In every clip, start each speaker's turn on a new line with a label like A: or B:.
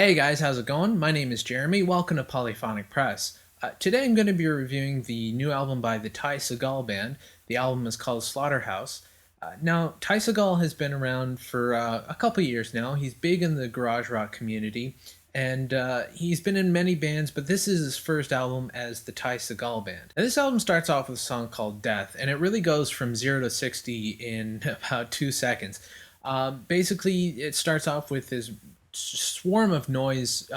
A: Hey guys, how's it going? My name is Jeremy. Welcome to Polyphonic Press. Today I'm going to be reviewing the new album by the Segall band. The album is called Slaughterhouse. Now, Segall has been around for a couple years now. He's big in the garage rock community, and he's been in many bands, but this is his first album as the Segall band. Now, this album starts off with a song called Death, and it really goes from 0 to 60 in about 2 seconds. Basically, it starts off with his swarm of noise,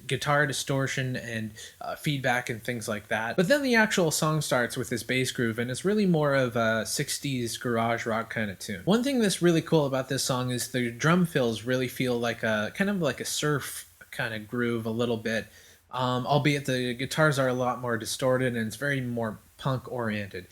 A: guitar distortion and feedback and things like that. But then the actual song starts with this bass groove, and it's really more of a 60s garage rock kind of tune. One thing that's really cool about this song is the drum fills really feel like a kind of like a surf kind of groove a little bit. Albeit the guitars are a lot more distorted and it's very more punk oriented.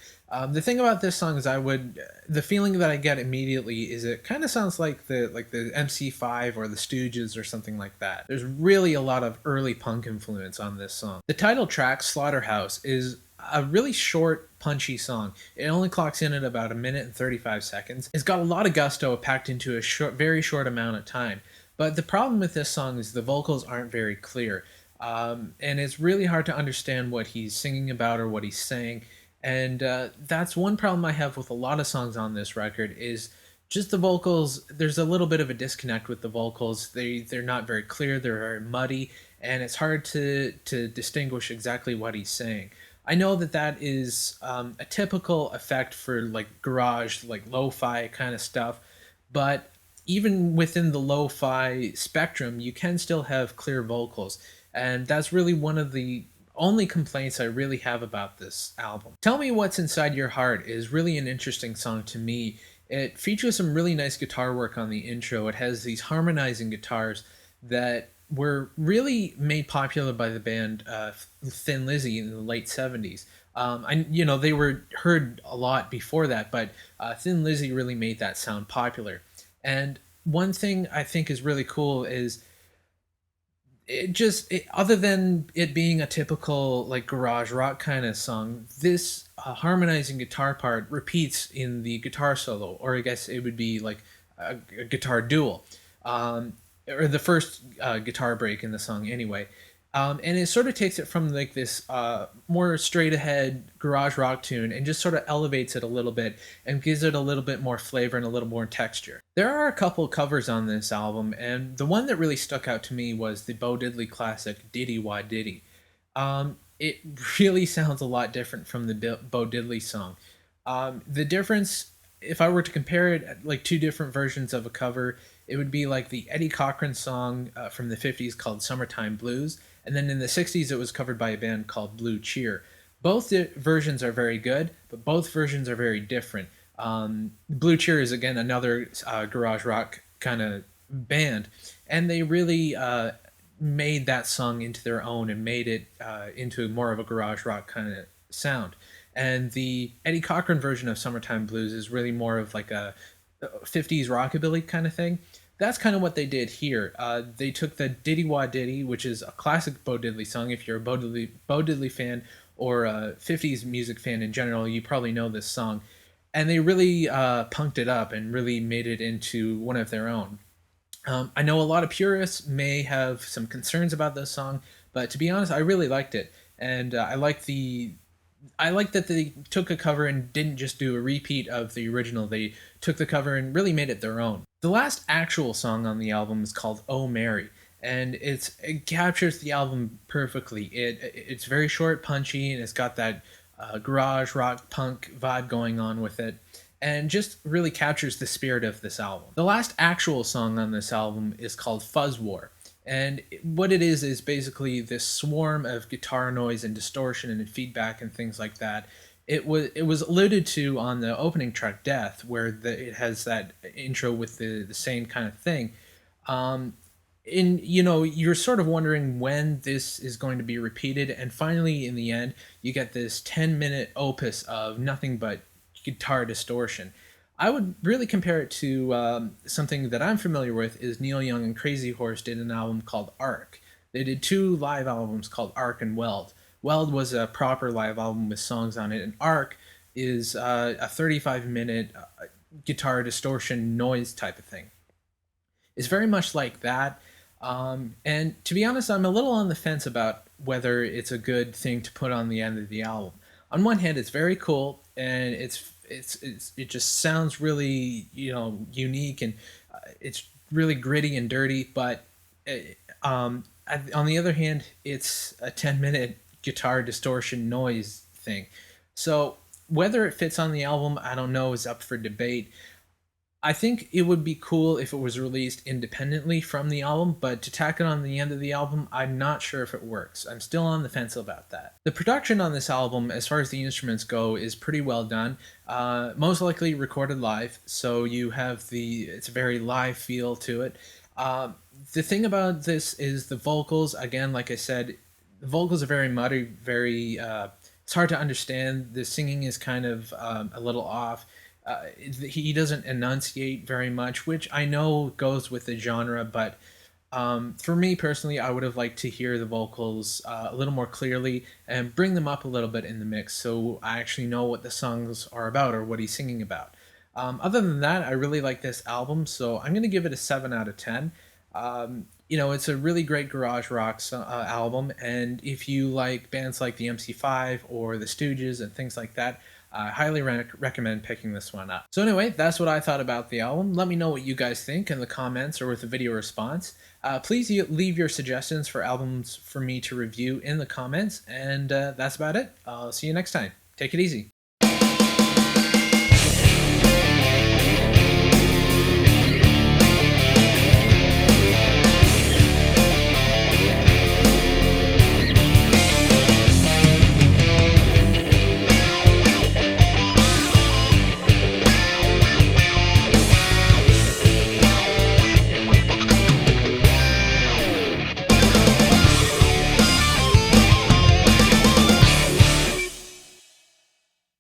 A: The thing about this song is the feeling that I get immediately is it kind of sounds like the MC5 or the Stooges or something like that. There's really a lot of early punk influence on this song. The title track, Slaughterhouse, is a really short, punchy song. It only clocks in at about 1 minute and 35 seconds. It's got a lot of gusto packed into a very short amount of time. But the problem with this song is the vocals aren't very clear. And it's really hard to understand what he's singing about or what he's saying. And that's one problem I have with a lot of songs on this record is just the vocals. There's a little bit of a disconnect with the vocals. They're not very clear. They're very muddy, and it's hard to distinguish exactly what he's saying. I know that is a typical effect for like garage, like lo-fi kind of stuff, but even within the lo-fi spectrum, you can still have clear vocals. And that's really one of the only complaints I really have about this album. Tell Me What's Inside Your Heart is really an interesting song to me. It features some really nice guitar work on the intro. It has these harmonizing guitars that were really made popular by the band Thin Lizzy in the late 70s. They were heard a lot before that, but Thin Lizzy really made that sound popular. And one thing I think is really cool is other than it being a typical like garage rock kind of song, this harmonizing guitar part repeats in the guitar solo, or I guess it would be like a guitar duel, or the first guitar break in the song anyway. And it sort of takes it from like this more straight ahead garage rock tune and just sort of elevates it a little bit and gives it a little bit more flavor and a little more texture. There are a couple covers on this album, and the one that really stuck out to me was the Bo Diddley classic Diddy Wah Diddy. It really sounds a lot different from the Bo Diddley song. The difference, if I were to compare it like two different versions of a cover, it would be like the Eddie Cochran song from the 50s called Summertime Blues, and then in the 60s it was covered by a band called Blue Cheer. Both versions are very good, but both versions are very different. Blue Cheer is again another garage rock kind of band, and they really made that song into their own and made it into more of a garage rock kind of sound. And the Eddie Cochran version of Summertime Blues is really more of like a 50s rockabilly kind of thing. That's kind of what they did here. They took the Diddy Wah Diddy, which is a classic Bo Diddley song. If you're a Bo Diddley fan or a 50s music fan in general, you probably know this song. And they really punked it up and really made it into one of their own. I know a lot of purists may have some concerns about this song, but to be honest, I really liked it. And I like that they took a cover and didn't just do a repeat of the original. They took the cover and really made it their own. The last actual song on the album is called Oh Mary, and it captures the album perfectly. It's very short, punchy, and it's got that garage rock punk vibe going on with it, and just really captures the spirit of this album. The last actual song on this album is called Fuzz War. And what it is basically this swarm of guitar noise and distortion and feedback and things like that. It was alluded to on the opening track Death, where it has that intro with the same kind of thing. You're sort of wondering when this is going to be repeated, and finally in the end you get this 10-minute opus of nothing but guitar distortion. I would really compare it to something that I'm familiar with is Neil Young and Crazy Horse did an album called Arc. They did two live albums called Arc and Weld. Weld was a proper live album with songs on it, and Arc is a 35-minute guitar distortion noise type of thing. It's very much like that. And to be honest, I'm a little on the fence about whether it's a good thing to put on the end of the album. On one hand, it's very cool, and it just sounds really unique, and it's really gritty and dirty. But on the other hand, it's a 10-minute guitar distortion noise thing. So whether it fits on the album, I don't know, is up for debate. I think it would be cool if it was released independently from the album, but to tack it on the end of the album, I'm not sure if it works. I'm still on the fence about that. The production on this album, as far as the instruments go, is pretty well done. Most likely recorded live, so it's a very live feel to it. The thing about this is the vocals. Again, like I said, the vocals are very muddy, very. It's hard to understand. The singing is kind of a little off. He doesn't enunciate very much, which I know goes with the genre, but for me personally, I would have liked to hear the vocals a little more clearly and bring them up a little bit in the mix so I actually know what the songs are about or what he's singing about. Other than that, I really like this album, so I'm going to give it a 7 out of 10. It's a really great garage rock album, and if you like bands like the MC5 or the Stooges and things like that, I highly recommend picking this one up. So anyway, that's what I thought about the album. Let me know what you guys think in the comments or with a video response. Please leave your suggestions for albums for me to review in the comments, and that's about it. I'll see you next time. Take it easy.